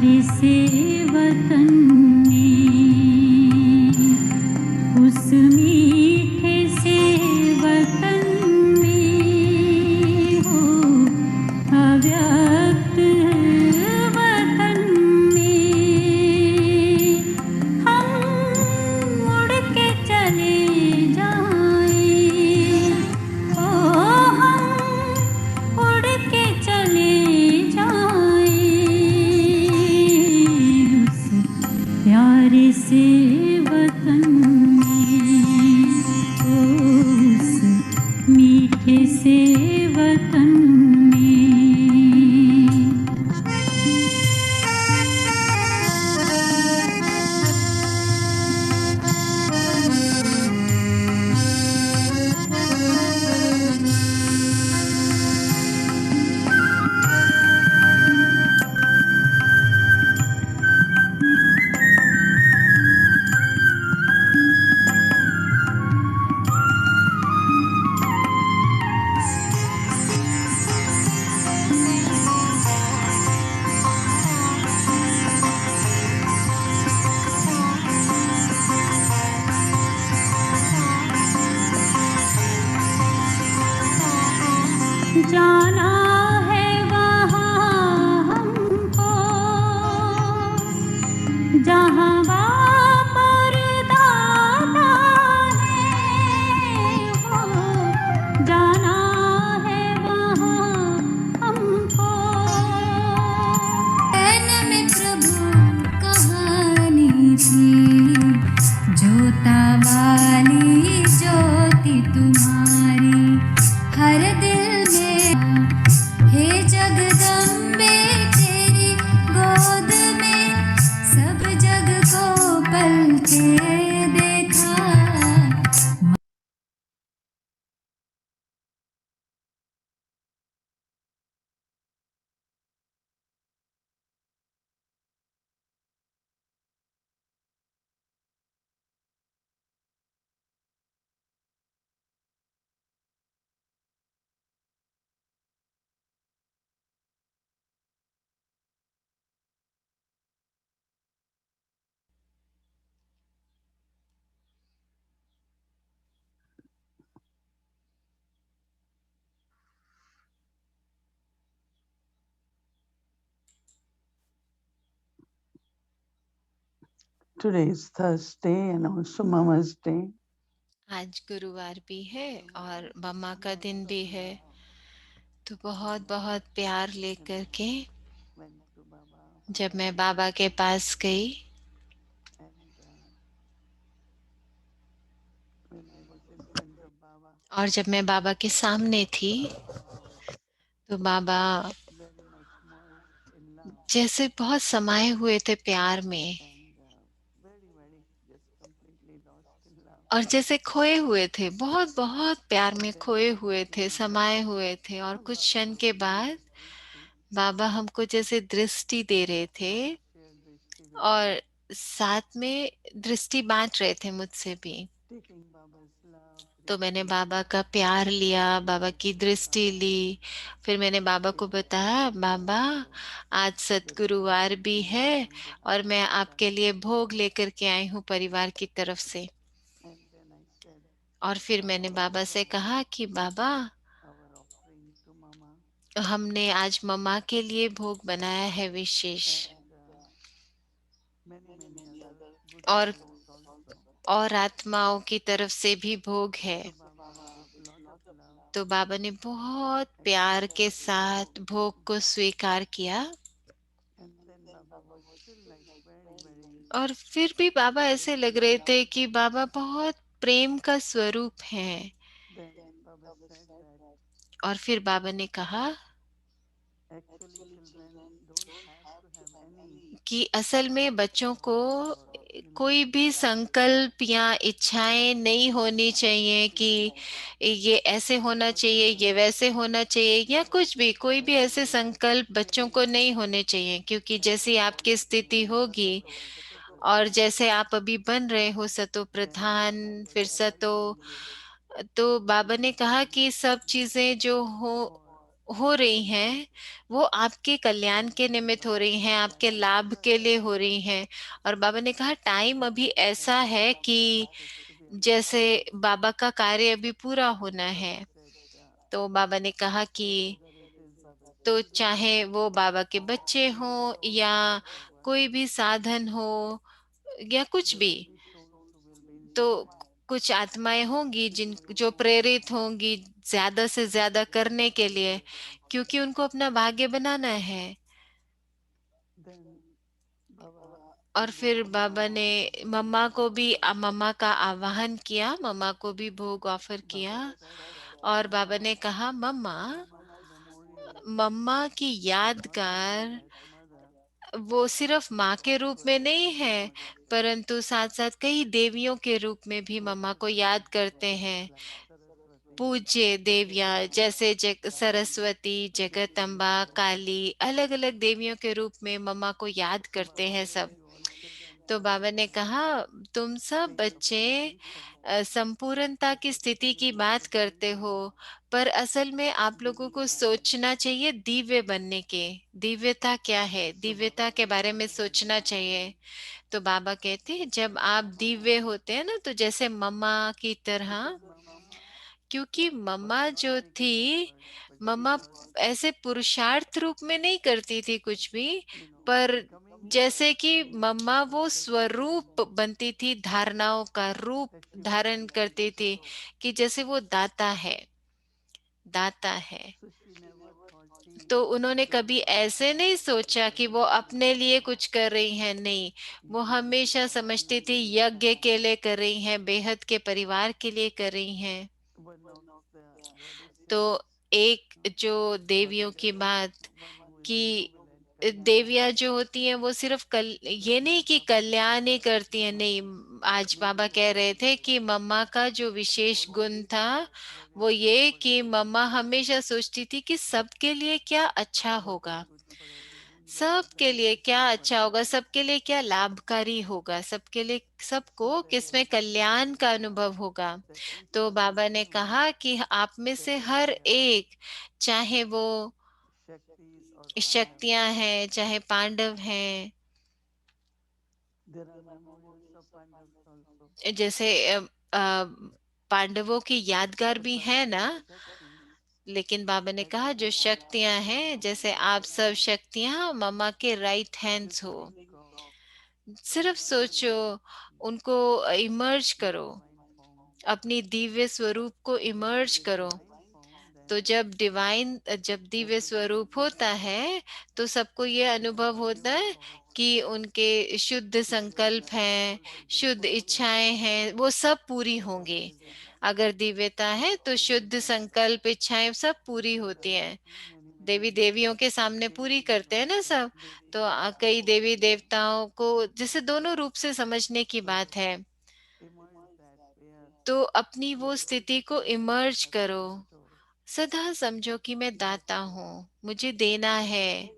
प्यारे से वतन में, उस मीठे से वतन में हो अव्यक्त वतन में हम उड़ के चले जाएं, ओ हम उड़ के चले जाएं उस प्यारे से वतन में, उस मीठे से वतन में। जाना है वहाँ हमको जहाँ बाप और दादा है, हो जाना है वहाँ हमको। तन में प्रभु कहानी थी, जोता वाली ज्योति तुम्हारी हर दिल में, हे जगदम्बे तेरी गोद में सब जग को पलके देखा। Today is Thursday and also Mama's Day. आज गुरुवार भी है और मम्मा का दिन भी है, तो बहुत बहुत प्यार लेकर के Went to Baba जब मैं बाबा के पास गई, and when I was in front of Baba, और जब मैं बाबा के सामने थी Baba was तो बाबा very much immersed in love जैसे बहुत समाये हुए थे प्यार में, and very just completely lost in love. और जैसे खोए हुए थे, बहुत बहुत प्यार में Then खोए Baba हुए थे, came समाये and हुए थे। और because कुछ Baba क्षण was के giving बाद us drishti, बाबा हमको जैसे दृष्टि दे रहे थे also shared drishti with me, और साथ में दृष्टि बांट रहे थे मुझसे भी। taking Baba's love, तो मैंने drishti, बाबा का प्यार लिया, बाबा की told दृष्टि Baba ली। फिर मैंने बाबा को today बताया, बाबा आज there is a सतगुरुवार भी meal है on और behalf of मैं Baba. आपके लिए भोग लेकर के आई हूँ परिवार की तरफ से। And then I said, और फिर मैंने बाबा से कहा कि बाबा, our offering to Mama हमने आज मम्मा के लिए भोग बनाया है विशेष, and many other good और souls also. और आत्माओं की तरफ से भी भोग है। So Baba gave lot of love, तो बाबा ने बहुत प्यार accepted के the साथ offering. भोग को स्वीकार किया। And then Baba was still like very और फिर भी बाबा ऐसे लग रहे sweet. थे कि बाबा बहुत प्रेम का स्वरूप हैं। Then Baba said that और फिर बाबा ने कहा actually children don't have to have any कि असल में बच्चों को thoughts or कोई भी संकल्प या इच्छाएं नहीं होनी चाहिए कि ये ऐसे होना because चाहिए, ये वैसे होना चाहिए, या कुछ भी, कोई भी ऐसे actually संकल्प बच्चों को नहीं होने चाहिए, क्योंकि जैसी आपकी स्थिति होगी और जैसे आप अभी बन रहे हो सतो then प्रधान, Baba फिर said सतो, everything will तो बाबा ने कहा become कि सब चीजें जो हो more हो रही हैं वो आपके कल्याण के निमित्त हो रही हैं, आपके लाभ के लिए हो रही हैं। और बाबा ने कहा टाइम अभी ऐसा है कि जैसे बाबा का कार्य अभी पूरा होना है। तो बाबा ने कहा कि तो चाहे वो बाबा के बच्चे हों या कोई भी साधन हो या कुछ भी, तो कुछ आत्माएं होंगी जिन जो प्रेरित होंगी ज्यादा से ज्यादा करने के लिए, क्योंकि उनको अपना भाग्य बनाना है। और फिर बाबा ने मम्मा को भी मम्मा का आवाहन किया, मम्मा को भी भोग ऑफर किया। और बाबा ने कहा मम्मा, मम्मा की यादगार वो सिर्फ माँ के रूप में नहीं है, परंतु साथ साथ कई देवियों के रूप में भी मम्मा को याद करते हैं। पूज्य देवियाँ जैसे सरस्वती, जगदम्बा, काली, अलग अलग देवियों के रूप में मम्मा को याद करते हैं सब। तो बाबा ने कहा तुम सब बच्चे संपूर्णता की स्थिति की बात करते हो, पर असल में आप लोगों को सोचना चाहिए दिव्य बनने के। दिव्यता क्या है, दिव्यता के बारे में सोचना चाहिए। तो बाबा कहते हैं जब आप दिव्य होते हैं ना, तो जैसे मम्मा की तरह, क्योंकि मम्मा जो थी, मम्मा ऐसे पुरुषार्थ रूप में नहीं करती थी कुछ भी, पर जैसे कि मम्मा वो स्वरूप बनती थी, धारणाओं का रूप धारण करती थी, कि जैसे वो दाता है, दाता है। तो उन्होंने कभी ऐसे नहीं सोचा कि वो अपने लिए कुछ कर रही हैं, नहीं। वो हमेशा समझती थी यज्ञ के लिए कर रही हैं, बेहद के परिवार के लिए कर रही हैं। तो एक जो देवियों की बात, कि देवियां जो होती हैं वो सिर्फ ये नहीं कि कल्याण ही करती हैं, नहीं। आज बाबा कह रहे थे कि मम्मा का जो विशेष गुण था वो ये कि मम्मा हमेशा सोचती थी कि सबके लिए क्या अच्छा होगा, सबके लिए क्या अच्छा होगा, सबके लिए क्या लाभकारी होगा, सबके लिए, सबको किसमें कल्याण का अनुभव होगा। तो बाबा ने कहा कि आप में से हर एक, चाहे वो शक्तियां हैं चाहे पांडव हैं, जैसे पांडवों की यादगार भी है ना, लेकिन बाबा ने कहा जो शक्तियां हैं, जैसे आप सब शक्तियां मम्मा के राइट हैंड्स हो। सिर्फ सोचो, उनको इमर्ज करो, अपनी दिव्य स्वरूप को इमर्ज करो। तो जब दिव्य स्वरूप होता है, तो सबको ये अनुभव होता है कि उनके शुद्ध संकल्प हैं, शुद्ध इच्छाएं हैं, वो सब पूरी होंगी। अगर दिव्यता है तो शुद्ध संकल्प इच्छाएं सब पूरी होती हैं। देवी देवियों के सामने पूरी करते हैं ना सब। तो कई देवी देवताओं को जैसे दोनों रूप से समझने की बात है। तो अपनी वो स्थिति को इमर्ज करो, सदा समझो कि मैं दाता हूँ, मुझे देना है।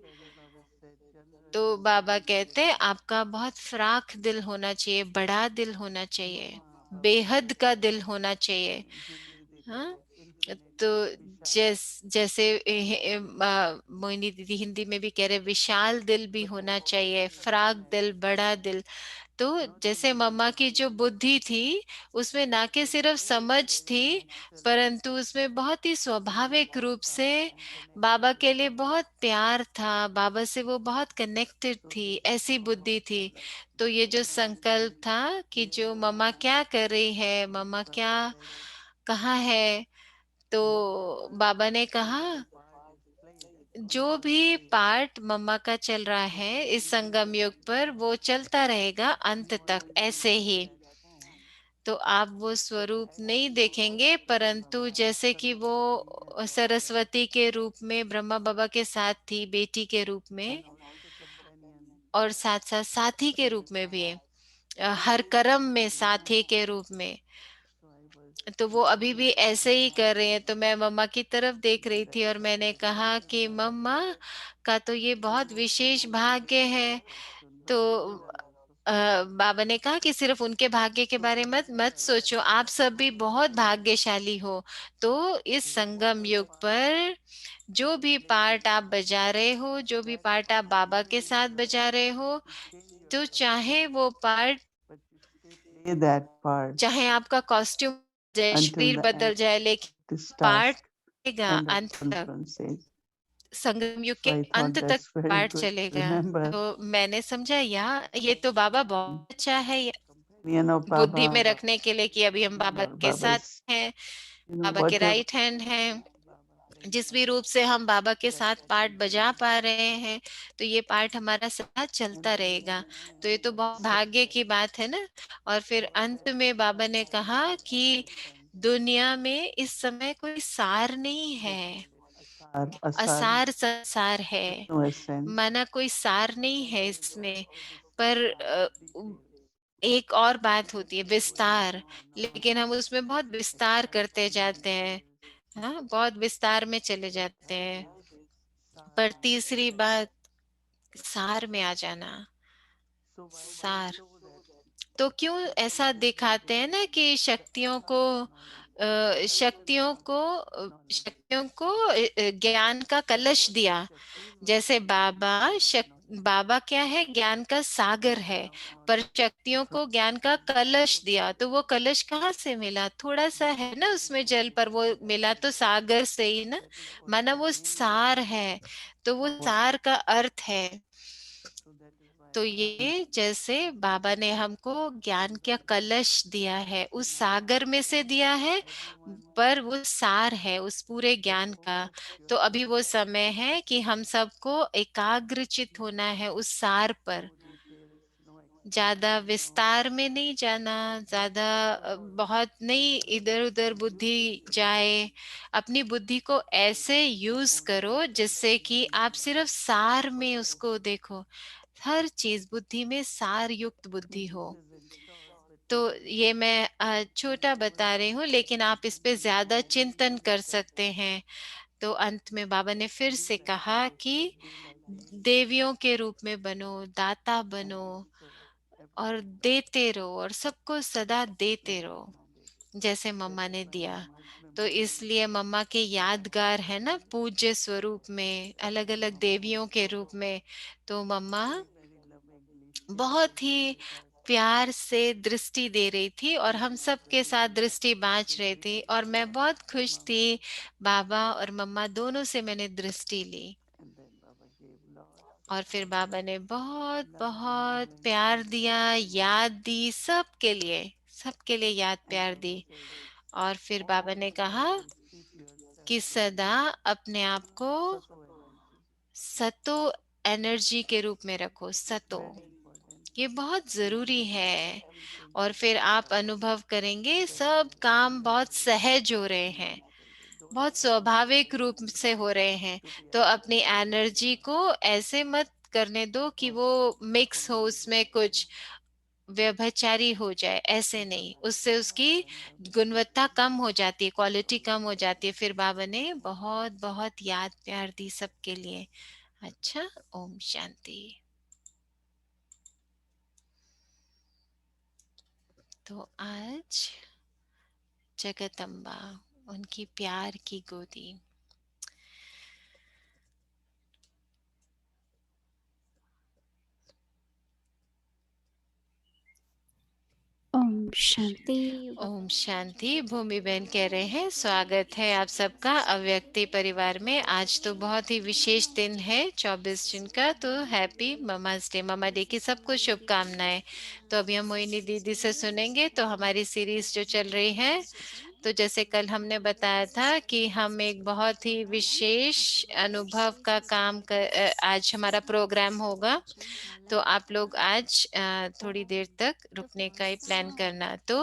तो बाबा कहते हैं आपका बहुत फ्राख दिल होना चाहिए, बड़ा दिल होना चाहिए, बेहद का दिल होना चाहिए। हाँ। तो जैसे मोहिनी दीदी हिंदी में भी कह रहे, विशाल दिल भी होना चाहिए, फ्राक दिल, बड़ा दिल। तो जैसे मम्मा की जो बुद्धि थी, उसमें ना कि सिर्फ समझ थी, परंतु उसमें बहुत ही स्वाभाविक रूप से बाबा के लिए बहुत प्यार था, बाबा से वो बहुत कनेक्टेड थी, ऐसी बुद्धि थी। तो ये जो संकल्प था कि जो मम्मा क्या कर रही है, मम्मा क्या कहाँ है, तो बाबा ने कहा जो भी पार्ट मम्मा का चल रहा है इस संगम युग पर, वो चलता रहेगा अंत तक ऐसे ही। तो आप वो स्वरूप नहीं देखेंगे, परंतु जैसे कि वो सरस्वती के रूप में ब्रह्मा बाबा के साथ थी, बेटी के रूप में, और साथ साथ साथी के रूप में भी, हर कर्म में साथी के रूप में। तो वो अभी भी ऐसे ही कर रहे हैं। तो मैं मम्मा की तरफ देख रही थी और मैंने कहा कि मम्मा का तो ये बहुत विशेष भाग्य है। तो बाबा ने कहा कि सिर्फ उनके भाग्य के बारे में मत मत सोचो, आप सब भी बहुत भाग्यशाली हो। तो इस संगम युग पर जो भी पार्ट आप बजा रहे हो, जो भी पार्ट आप बाबा के साथ बजा रहे हो, तो चाहे वो part, but you stay play that part चाहे आपका कॉस्ट्यूम जाए, until शरीर the end बदल जाए, लेकिन this पार्ट task चलेगा end of अंत तक। conference says. संगम युग So के I thought अंत तक that's very part good to चलेगा। remember. तो मैंने समझा ये तो बाबा बहुत अच्छा है, Companion of बुद्धि में Baba, रखने के लिए कि अभी हम बाबा or के साथ Baba's, हैं, बाबा के whatever राइट हैंड हैं। जिस भी रूप से हम बाबा के साथ पार्ट बजा पा रहे हैं, तो ये पार्ट हमारा साथ चलता रहेगा। तो ये तो बहुत भाग्य की बात है ना। और फिर अंत में बाबा ने कहा कि दुनिया में इस समय कोई सार नहीं है, Asar, असार संसार है। with no essence. माना कोई सार नहीं है इसमें, पर एक और बात होती है विस्तार, लेकिन हम उसमें बहुत विस्तार करते जाते हैं। हाँ, बहुत विस्तार में चले जाते हैं। पर तीसरी बात, सार में आ जाना। सार, तो क्यों ऐसा दिखाते हैं ना कि शक्तियों को ज्ञान का कलश दिया। जैसे बाबा क्या है, ज्ञान का सागर है, पर शक्तियों को ज्ञान का कलश दिया। तो वो कलश कहाँ से मिला? थोड़ा सा है ना उसमें जल, पर वो मिला तो सागर से ही ना। माना वो सार है, तो वो सार का अर्थ है। तो ये जैसे बाबा ने हमको ज्ञान का कलश दिया है, उस सागर में से दिया है, पर वो सार है उस पूरे ज्ञान का। तो अभी वो समय है कि हम सबको एकाग्रचित होना है उस सार पर। ज्यादा विस्तार में नहीं जाना, ज्यादा बहुत नहीं इधर उधर बुद्धि जाए। अपनी बुद्धि को ऐसे यूज करो जिससे कि आप सिर्फ सार में उसको देखो, हर चीज बुद्धि में सार युक्त बुद्धि हो। तो ये मैं छोटा बता रही हूँ, लेकिन आप इस पे ज्यादा चिंतन कर सकते हैं। तो अंत में बाबा ने फिर से कहा कि देवियों के रूप में बनो, दाता बनो, और देते रहो, और सबको सदा देते रहो, जैसे मम्मा ने दिया। तो इसलिए मम्मा के यादगार है ना पूज्य स्वरूप में, अलग अलग देवियों के रूप में। तो मम्मा बहुत ही प्यार से दृष्टि दे रही थी, और हम सब के साथ दृष्टि बांच रही थी, और मैं बहुत खुश थी। बाबा और मम्मा दोनों से मैंने दृष्टि ली। और फिर बाबा ने बहुत बहुत प्यार दिया, याद दी, सबके लिए याद प्यार दी। और फिर बाबा ने कहा कि सदा अपने आप को सतो एनर्जी के रूप में रखो, सतो। ये बहुत जरूरी है। और फिर आप अनुभव करेंगे सब काम बहुत सहज हो रहे हैं, बहुत स्वाभाविक रूप से हो रहे हैं। तो अपनी एनर्जी को ऐसे मत करने दो कि वो मिक्स हो, उसमें कुछ व्यभिचारी हो जाए, ऐसे नहीं, उससे उसकी गुणवत्ता कम हो जाती है, क्वालिटी कम हो जाती है। फिर बाबा ने बहुत बहुत याद प्यार दी सबके लिए। अच्छा, ओम शांति। तो आज जगदम्बा, उनकी प्यार की गोदी। ओम शांति। ओम शांति। भूमि बहन कह रहे हैं स्वागत है आप सबका अव्यक्ति परिवार में। आज तो बहुत ही विशेष दिन है, 24 जून का। तो happy mama's day, mama day की सबको शुभकामनाएं। तो अभी हम मोहिनी दीदी से सुनेंगे। तो हमारी सीरीज जो चल रही है, तो जैसे कल हमने बताया था कि हम एक बहुत ही विशेष अनुभव का आज हमारा प्रोग्राम होगा। तो आप लोग आज थोड़ी देर तक रुकने का ही प्लान करना। तो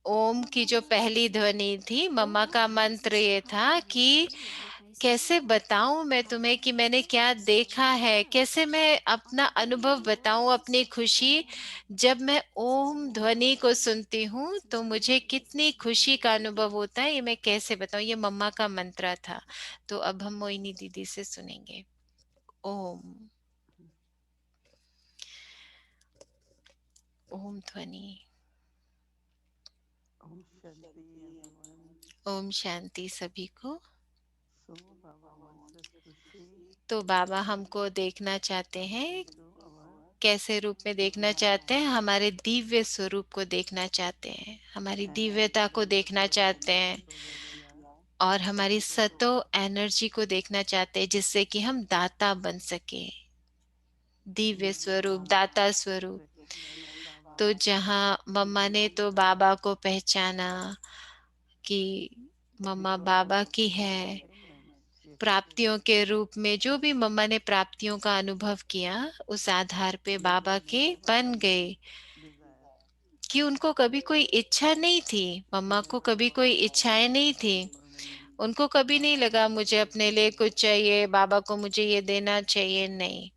ओम की जो पहली ध्वनि थी, मम्मा का मंत्र ये था कि कैसे बताऊं मैं तुम्हें कि मैंने क्या देखा है, कैसे मैं अपना अनुभव बताऊं, अपनी खुशी। जब मैं ओम ध्वनि को सुनती हूँ तो मुझे कितनी खुशी का अनुभव होता है, ये मैं कैसे बताऊं। ये मम्मा का मंत्र था। तो अब हम मोइनी दीदी से सुनेंगे। ओम। ओम ध्वनि। Om Shanti, everyone. Om Shanti सभी को। So, Baba wants us to see तो बाबा हमको देखना चाहते हैं, into our कैसे रूप में देखना चाहते हैं? हमारे दिव्य स्वरूप को देखना चाहते हैं, हमारी दिव्यता को देखना चाहते हैं, so that we are और हमारी सतो एनर्जी को देखना चाहते हैं, जिससे कि हम दाता बन सके, दिव्य स्वरूप, दाता स्वरूप। recognize Baba तो जहाँ मम्मा ने तो बाबा को पहचाना कि मम्मा because of बाबा की the है, attainments she प्राप्तियों experienced, के रूप में जो भी मम्मा ने प्राप्तियों का अनुभव किया, उस आधार पे but बाबा they के never बन had गए। any desire. कि उनको कभी कोई इच्छा नहीं थी, They मम्मा को never कभी कोई इच्छाएं नहीं थी। wanted for me. उनको कभी नहीं लगा मुझे अपने लिए कुछ चाहिए, बाबा को मुझे ये देना चाहिए, नहीं,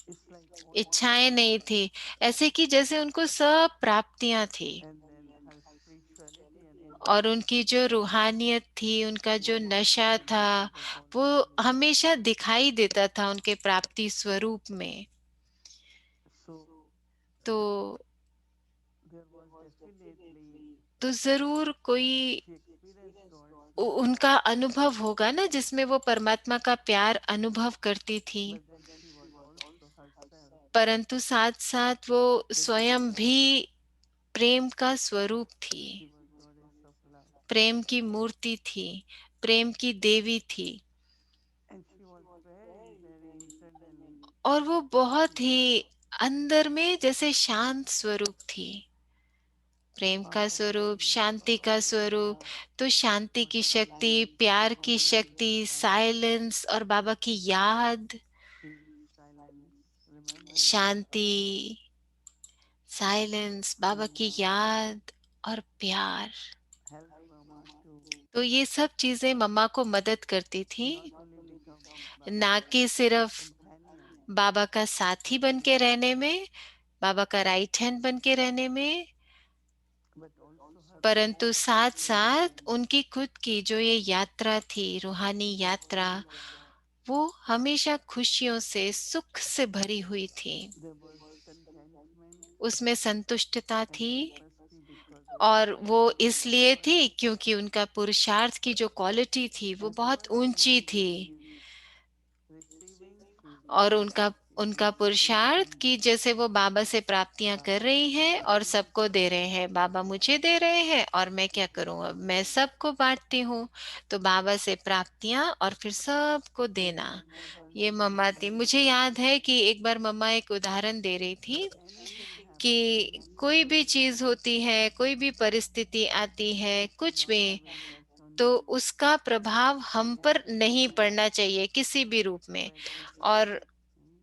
It's like all इच्छाएं नहीं थी। ऐसे कि जैसे उनको सब प्राप्तियां थी, and then her spirituality and और intellect उनकी जो रूहानियत थी, उनका जो was नशा था, visible upon वो her. हमेशा दिखाई देता था उनके प्राप्ति स्वरूप में। So तो there was definitely जरूर कोई she experienced towards उनका अनुभव होगा ना, जिसमें वो परमात्मा का प्यार अनुभव करती थी। but then she was also herself परंतु साथ साथ वो स्वयं embodiment. भी प्रेम का स्वरूप थी, She was goddess of love. प्रेम की मूर्ति थी, प्रेम की देवी थी। And she was very, very internally और वो बहुत calm, ही अंदर में जैसे शांत स्वरूप थी, प्रेम का स्वरूप, powerful, शांति का स्वरूप। तो शांति की शक्ति, प्यार की शक्ति, साइलेंस और बाबा की याद, peace, silence, remembrance, शांति, साइलेंस, बाबा की याद और प्यार। helped Mama to तो ये सब चीजें मम्मा को मदद करती थी, not only become ना Baba's कि सिर्फ companion, बाबा का साथी बन के रहने में, बाबा का राइट हैंड बन के रहने में, but also her परंतु own साथ spiritual साथ journey. उनकी खुद की जो ये यात्रा थी, रूहानी It was यात्रा, full of joy. वो हमेशा खुशियों से, सुख से भरी हुई थी। There was contentment उसमें संतुष्टता and थी, that must be because of the और वो spiritual इसलिए effort थी क्योंकि उनका पुरुषार्थ की जो क्वालिटी थी वो and बहुत ऊंची whatever थी। she is receiving, she is और giving उनका उनका giving to पुरुषार्थ कि everyone. जैसे वो बाबा से प्राप्तियां कर Baba रही is हैं और giving सबको दे रहे हैं, बाबा मुझे दे रहे हैं और मैं क्या करूं, अब मैं सबको बांटती हूँ। तो बाबा से प्राप्तियां और फिर सबको and देना, mama once ये मम्मा थी। mentioned मुझे याद है कि एक बार मम्मा एक उदाहरण दे रही that थी anything happens in कि any कोई भी situation, चीज होती है, कोई भी परिस्थिति आती है, it कुछ not भी, always acts on तो you. उसका प्रभाव हम पर नहीं पड़ना चाहिए किसी भी रूप में। Like this और ship,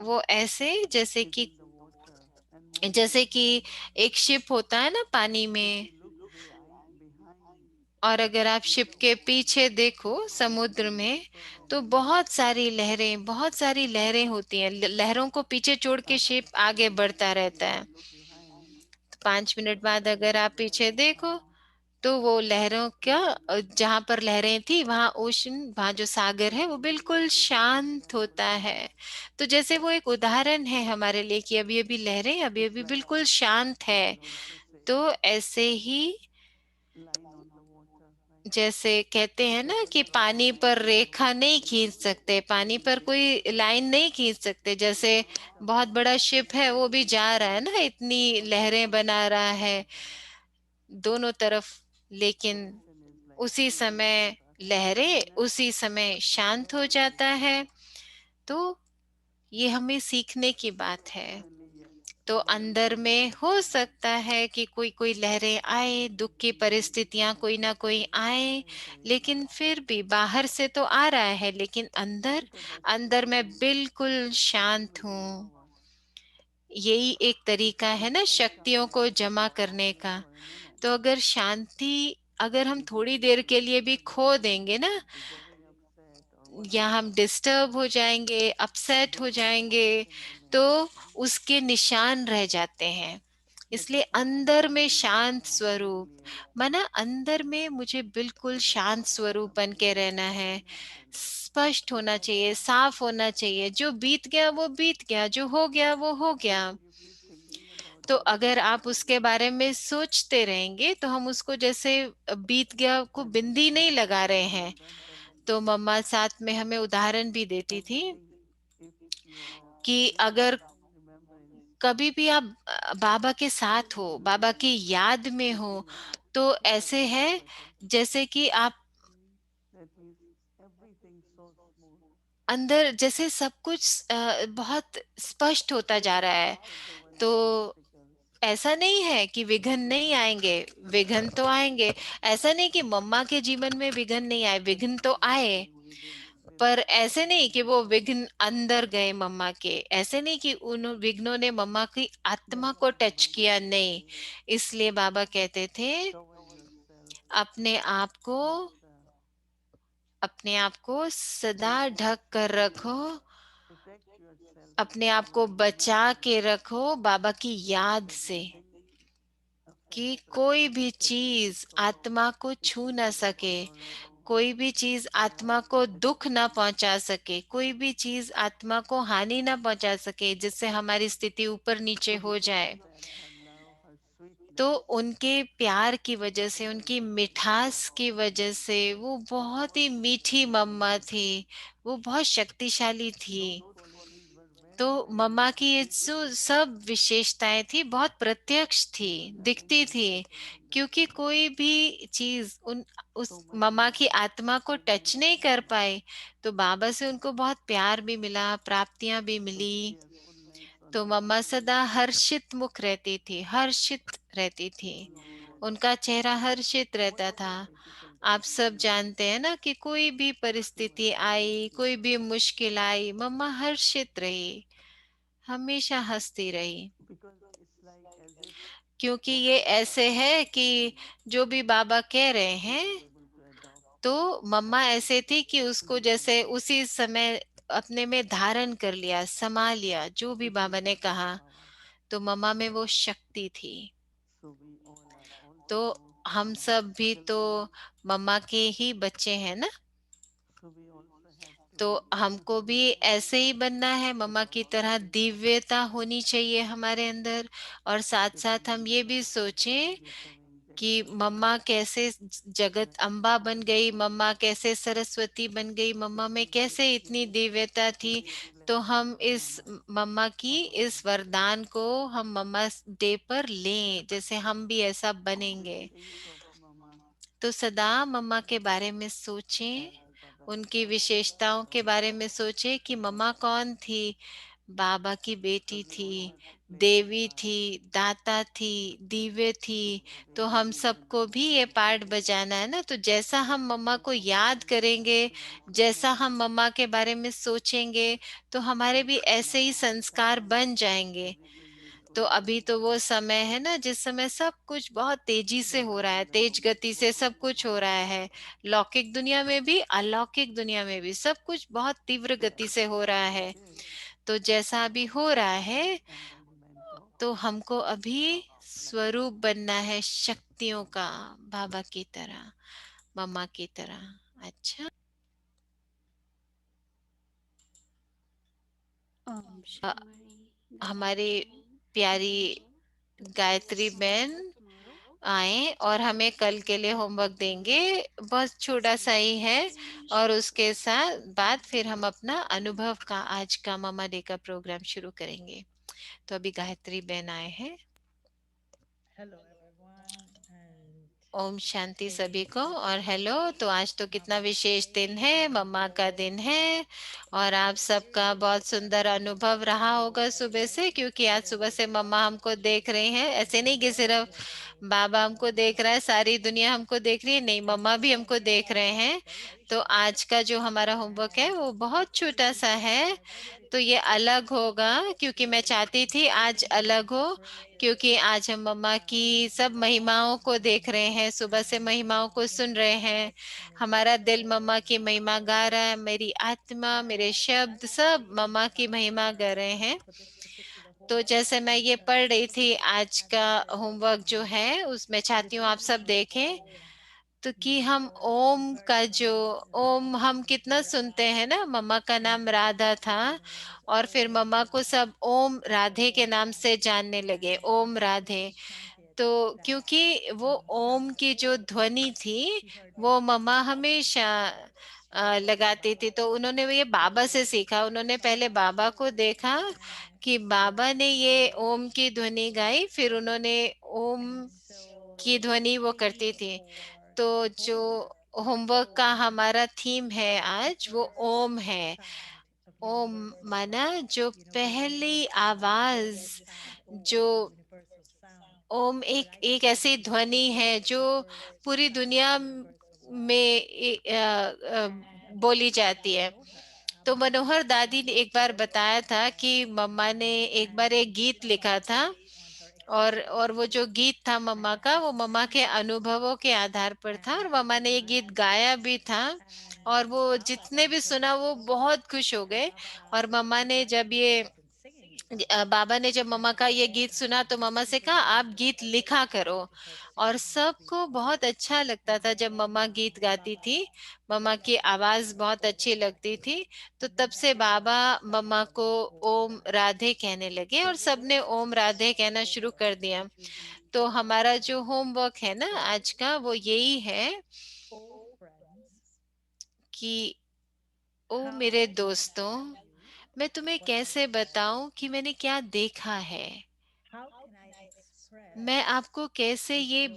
वो ऐसे जैसे is कि in the water and moving, जैसे कि एक शिप होता है ना पानी if में, you look behind, और अगर आप you शिप will के see पीछे देखो ships समुद्र moving में, so तो many बहुत सारी लहरें होती हैं। लहरों को पीछे छोड़ के after शिप a few आगे minutes बढ़ता if रहता you है। look behind, तो 5 मिनट it बाद will अगर be आप पीछे very देखो, calm. तो वो लहरों का जहां पर लहरें थी वहां ओशन, वहां जो सागर है वो बिल्कुल शांत होता है। तो जैसे वो एक उदाहरण है हमारे लिए कि अभी अभी लहरें अभी It's अभी like बिल्कुल शांत we है। can also say तो ऐसे ही line on the water, right? जैसे कहते हैं ना कि पानी पर रेखा नहीं खींच सकते, पानी पर कोई लाइन नहीं खींच सकते। It's जैसे not बहुत about बड़ा शिप है, वो भी जा रहा है ना, इतनी लहरें बना रहा है दोनों तरफ, the लेकिन ocean is like उसी stillness समय or लहरें stillness उसी समय शांत हो very जाता beautiful. है। तो ये हमें सीखने की बात है। Externally, yes, तो there may अंदर be में हो सकता है कि कोई कोई लहरें आए, दुख की परिस्थितियां कोई ना कोई आए, territory लेकिन फिर भी बाहर से तो आ रहा है, लेकिन अंदर, because that's the अंदर मैं way बिल्कुल Shakti शांत will हूँ। empower. यही एक If तरीका you है look ना from शक्तियों Shakti को जमा point करने even का। for a minute, तो अगर शांति, अगर हम if you थोड़ी feel देर के लिए भी खो disturbance देंगे ना, or getting upset or या whatever, हम डिस्टर्ब हो जाएंगे, अपसेट हो then the जाएंगे, mark can तो remain. उसके निशान रह जाते हैं। But इसलिए if you अंदर में internally are शांत calm and स्वरूप, clear, माना अंदर में मुझे बिल्कुल so then शांत स्वरूप बन के रहना है, nothing happens. स्पष्ट होना चाहिए, साफ होना चाहिए। जो बीत गया वो बीत गया, जो हो गया वो हो गया। You keep thinking about तो अगर आप उसके बारे में सोचते रहेंगे तो हम उसको जैसे बीत गया को बिंदी नहीं लगा रहे हैं। तो मम्मा साथ में हमें उदाहरण भी देती थी Everything, if you are कि living अगर in remembrance, कभी भी आप बाबा के साथ हो, बाबा की याद में हो, तो ऐसे है जैसे कि आप that is everything so smooth. अंदर जैसे सब कुछ बहुत स्पष्ट होता जा रहा है। But there will तो be obstacles. ऐसा नहीं है कि विघ्न नहीं आएंगे, विघ्न तो आएंगे। ऐसा नहीं कि मम्मा के जीवन में विघ्न नहीं आए, But विघ्न तो आए। everything within पर will ऐसे नहीं कि वो manifest. विघ्न अंदर गए मम्मा के, ऐसे नहीं कि उन विघ्नों ने मम्मा की आत्मा That's को why टच Baba किया, नहीं। says, इसलिए बाबा कहते थे cover yourself अपने आप को, with अपने आप को सदा ढक कर रखो, protect yourself with अपने आप को Baba's बचा remembrance के रखो बाबा की याद so से, nothing कि affects us कोई भी negatively. चीज आत्मा को It's छू ना either सके, sorrow, कोई भी चीज आत्मा joy, को दुख ना happiness, पहुंचा सके, कोई भी चीज आत्मा को हानि ना पहुंचा सके जिससे हमारी स्थिति ऊपर नीचे so हो because जाए। of that, her love, her तो sweetness, उनके प्यार की वजह से, उनकी मिठास की वजह से, वो बहुत ही मीठी मम्मा थी, वो बहुत शक्तिशाली थी। those qualities were तो very, very मम्मा की ये visible सब विशेषताएं थी, बहुत प्रत्यक्ष थी, in दिखती her थी। nature, in her क्योंकि presence. कोई भी चीज उन उस So much मम्मा की love, आत्मा को टच नहीं कर पाई, तो बाबा से उनको बहुत प्यार भी मिला, प्राप्तियां भी so मिली। cheerfulness on तो her मम्मा face. सदा हर्षित मुख रहती थी, हर्षित रहती थी, We know that उनका चेहरा हर्षित रहता था। whatever difficulties आप सब came, जानते हैं ना कि कोई भी she was परिस्थिति always आई, कोई भी cheerful मुश्किल आई, मम्मा हर्षित रही, हमेशा हंसती रही। because it's like as if क्योंकि ये whatever ऐसे Baba is है कि saying, जो भी बाबा कह रहे she was हैं, able to adopt तो it मम्मा ऐसे थी कि उसको जैसे physically. उसी समय अपने में धारण कर लिया, समा लिया, जो भी So she बाबा ने had that कहा। power. तो मम्मा में वो शक्ति थी। So we all are तो also हम Mama's सब भी तो children. मम्मा के ही बच्चे हैं ना। So we also have to तो be हमको भी ऐसे ही बनना है, मम्मा की तरह दिव्यता होनी चाहिए हमारे अंदर। और साथ साथ हम becoming ये भी Saraswati, सोचें becoming कि Jagdamba, मम्मा कैसे जगत अम्बा Saraswati, बन गई, मम्मा कैसे सरस्वती बन गई, मम्मा में because this कैसे इतनी दिव्यता is थी। तो हम reflection of इस Mama मम्मा की on all इस of us. वरदान को हम मम्मा डे पर लें, जैसे हम भी ऐसा Always बनेंगे। think of Mama तो सदा मम्मा के बारे में सोचें, as Baba is उनकी saying. विशेषताओं के बारे में सोचें कि मम्मा कौन थी। बाबा की So बेटी we थी, all have to play our Devi part थी, दाता थी, दिव्य थी। to तो really हम deepen सबको our भी ये पार्ट relationship बजाना है ना। तो जैसा हम मम्मा with को Mama याद and करेंगे, vice versa. जैसा हम मम्मा के बारे में सोचेंगे, तो हमारे भी ऐसे ही Now, संस्कार बन जाएंगे। everything is तो going अभी तो very वो fast. समय है ना जिस समय सब कुछ बहुत तेजी से हो रहा है, Remember तेज गति से सब कुछ हो रहा है। लौकिक दुनिया में भी, अलौकिक दुनिया में भी सब कुछ बहुत तीव्र so गति से हो रहा as है। it is, तो जैसा अभी हो रहा है, embodiment of तो हमको अभी light. स्वरूप बनना है शक्तियों का, बाबा की तरह, मम्मा की तरह। अच्छा, Om अ, Shamari हमारी Gayatri प्यारी will to give us Gayatri बहन homework tomorrow. आए और हमें कल के लिए होमवर्क देंगे। बहुत छोटा सा ही है। और उसके साथ बाद फिर हम अपना अनुभव का, आज का मामा डे का प्रोग्राम शुरू करेंगे। तो अभी गायत्री बहन आए हैं। Hello everyone and Om Shanti सभी today को और हेलो। तो आज तो कितना Mama's विशेष दिन Day है, and मम्मा का दिन है। और आप today सबका बहुत सुंदर अनुभव रहा होगा सुबह से, क्योंकि आज सुबह से मम्मा हमको देख रही हैं। ऐसे नहीं कि सिर्फ बाबा हमको देख रहा है, सारी दुनिया हमको देख रही है, नहीं, मम्मा भी हमको देख रहे हैं। तो आज का जो हमारा होमवर्क है वो बहुत छोटा सा है। तो ये अलग होगा, क्योंकि मैं चाहती थी आज अलग हो, क्योंकि आज हम मम्मा की सब महिमाओं को देख रहे हैं, सुबह से महिमाओं को सुन रहे हैं। हमारा दिल मम्मा की महिमा गा रहा है, मेरी आत्मा, मेरे शब्द सब मम्मा की महिमा गा रहे हैं। तो जैसे मैं ये पढ़ रही थी, आज का होमवर्क जो है उसमें चाहती हूँ आप सब देखें। तो कि हम ओम का जो ओम हम कितना सुनते हैं ना, मम्मा का नाम राधा था और फिर मम्मा को सब ओम राधे के नाम से जानने लगे, ओम राधे। तो क्योंकि वो ओम की जो ध्वनि थी वो मम्मा हमेशा लगाती थी, तो उन्होंने ये बाबा से सीखा। उन्होंने पहले बाबा को देखा कि बाबा ने ये ओम की ध्वनि गाई, फिर उन्होंने ओम की ध्वनि वो करती थी। तो जो होमवर्क का हमारा थीम है आज वो ओम है। ओम माना जो पहली आवाज, जो ओम एक एक ऐसी ध्वनि है जो पूरी दुनिया में बोली जाती है। तो मनोहर दादी ने एक बार बताया था कि मम्मा ने एक बार एक गीत लिखा था, और वो जो गीत था मम्मा का, वो मम्मा के अनुभवों के आधार पर था, और मम्मा ने ये गीत गाया भी था, और वो जितने भी सुना वो बहुत खुश हो गए। और मम्मा ने जब ये बाबा ने जब मम्मा का ये गीत सुना तो मम्मा से कहा आप गीत लिखा करो। और सबको बहुत अच्छा लगता था जब मम्मा गीत गाती थी, मम्मा की आवाज बहुत अच्छी लगती थी। तो तब से बाबा मम्मा को ओम राधे कहने लगे और सबने ओम राधे कहना शुरू कर दिया। तो हमारा जो होमवर्क है ना आज का वो यही है कि ओ मेरे दोस्तों, मैं तुम्हें कैसे बताऊं कि मैंने क्या देखा है। मैं आपको कैसे ये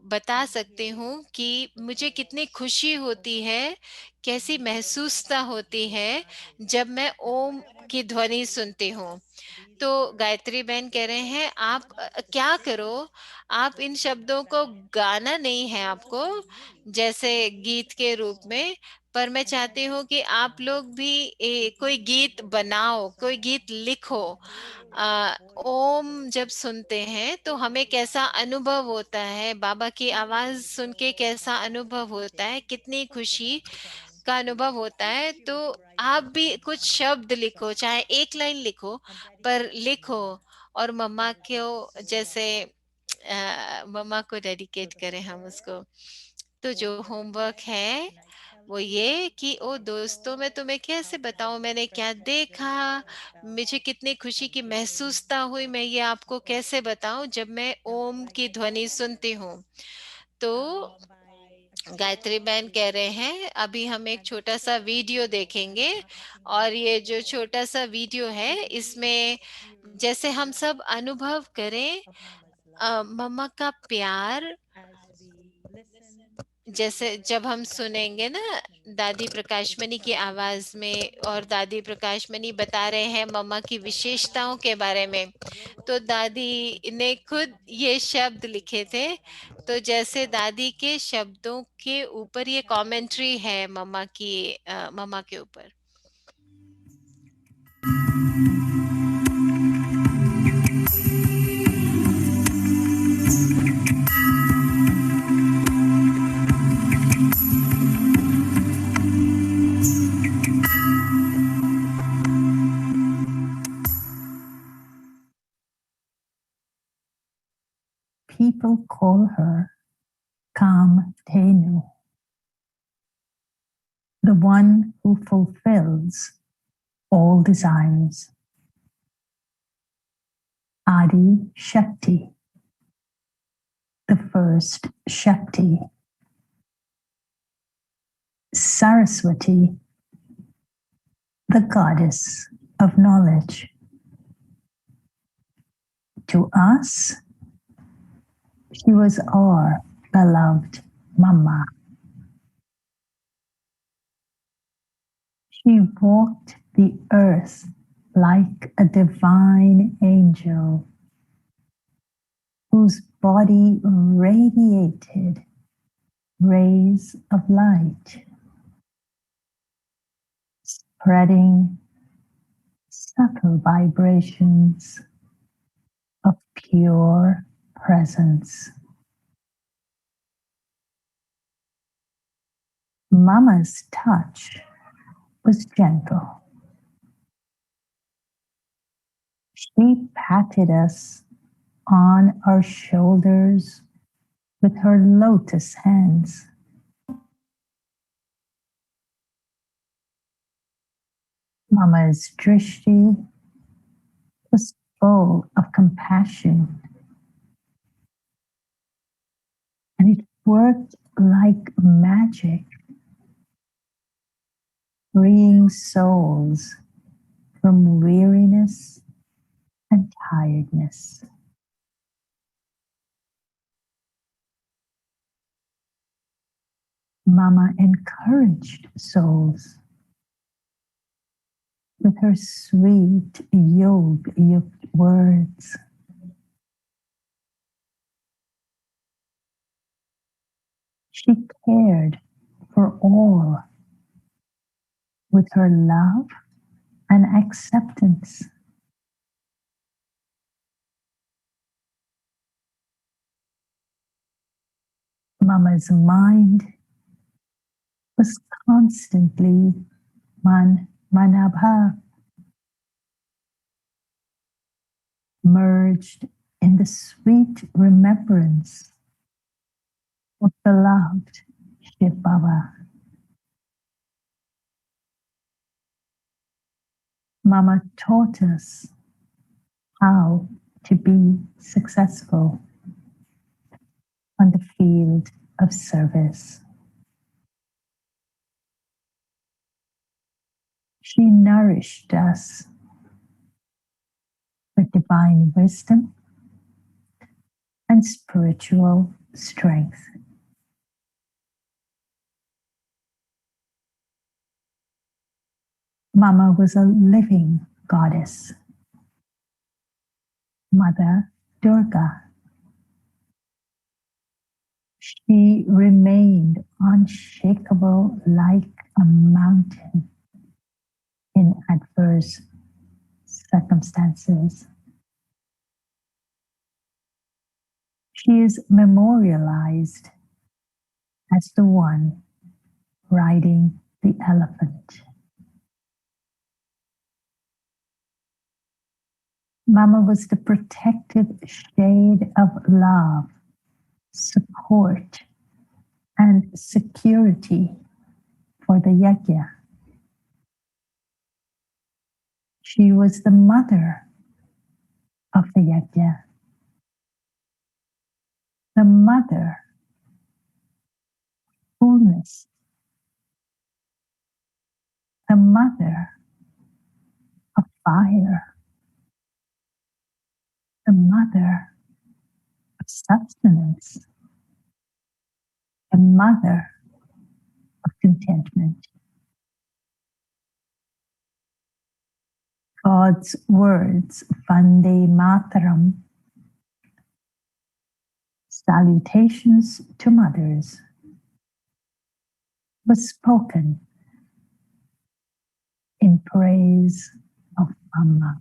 बता सकती हूँ कि मुझे कितनी खुशी होती है, कैसी महसूसता होती है जब मैं ओम की ध्वनि सुनती हूँ। तो गायत्री बहन कह रहे हैं आप क्या करो, आप इन शब्दों को गाना नहीं है आपको जैसे गीत के रूप में, पर मैं चाहती हूँ कि आप लोग भी कोई गीत बनाओ, कोई गीत लिखो। ओम जब सुनते हैं तो हमें कैसा अनुभव होता है, बाबा की आवाज सुन के कैसा अनुभव होता है, कितनी खुशी का अनुभव होता है। तो आप भी कुछ शब्द लिखो, चाहे एक लाइन लिखो, पर लिखो और मम्मा को जैसे मम्मा को डेडिकेट करें हम उसको। तो जो होमवर्क है वो ये कि ओ दोस्तों, मैं तुम्हें कैसे बताऊं मैंने क्या देखा, मुझे कितनी खुशी की महसूसता हुई, मैं ये आपको कैसे बताऊं जब मैं ओम की ध्वनि सुनती हूँ। तो गायत्री बहन कह रहे हैं अभी हम एक छोटा सा वीडियो देखेंगे, और ये जो छोटा सा वीडियो है इसमें जैसे हम सब अनुभव करें मम्मा का प्यार, जैसे जब हम सुनेंगे ना दादी प्रकाशमणि की आवाज में, और दादी प्रकाशमणि बता रहे हैं मम्मा की विशेषताओं के बारे में। तो दादी ने खुद ये शब्द लिखे थे, तो जैसे दादी के शब्दों के ऊपर ये कमेंट्री है मम्मा की, मम्मा के ऊपर। People call her Kamdhenu, the one who fulfills all desires. Adi Shakti, the first Shakti. Saraswati, the goddess of knowledge. To us, she was our beloved Mama. She walked the earth like a divine angel whose body radiated rays of light, spreading subtle vibrations of pure presence. Mama's touch was gentle. She patted us on our shoulders with her lotus hands. Mama's drishti was full of compassion, and it worked like magic, freeing souls from weariness and tiredness. Mama encouraged souls with her sweet yoga-yuked words. She cared for all with her love and acceptance. Mama's mind was constantly manabha, merged in the sweet remembrance of beloved Shiv Baba. Mama taught us how to be successful on the field of service. She nourished us with divine wisdom and spiritual strength. Mama was a living goddess, Mother Durga. She remained unshakable like a mountain in adverse circumstances. She is memorialized as the one riding the elephant. Mama was the protective shade of love, support, and security for the yajna. She was the mother of the yajna, the mother of fullness, the mother of fire, the mother of sustenance, the mother of contentment. God's words, Vande Mataram, salutations to mothers, was spoken in praise of Amma.